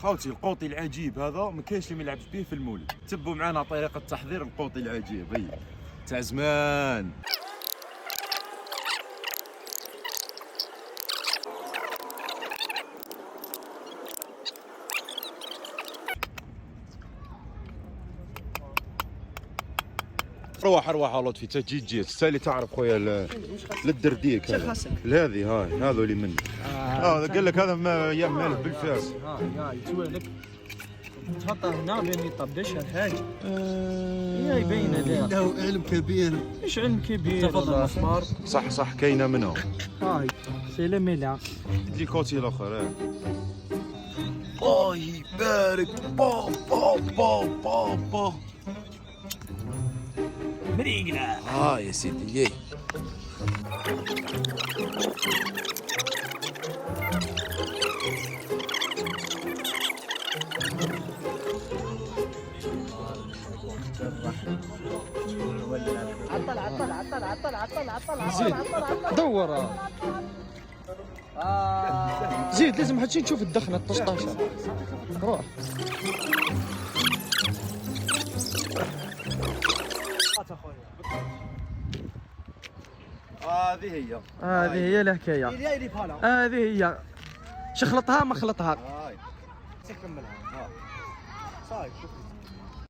خوتي القوطي العجيب هذا ما كاينش اللي ما يلعبش به في المولد. تبوا معنا طريقه تحضير القوطي العجيب هي تاع زمان. روح لطفي تجي انت اللي تعرف خويا للدرديك هذا هذه هاي هذول منه هذا قال لك هذا ما ايام مالح بالفاس. هاي توالك تحطها هنا بين يطبشها هاي هي باينه له علم كبير. مش علم كبير. تفضل مسمار. صح كاينه منهم. هاي سي لي ميلا دي كوتي الاخر الله يبارك با مريقنا. يا سيدي زيد دور زيد لازم حتى نشوف الدخنه 13 روح. هذه هي الحكايه. هذه هي شخلطها ما خلطها. كملها صاير.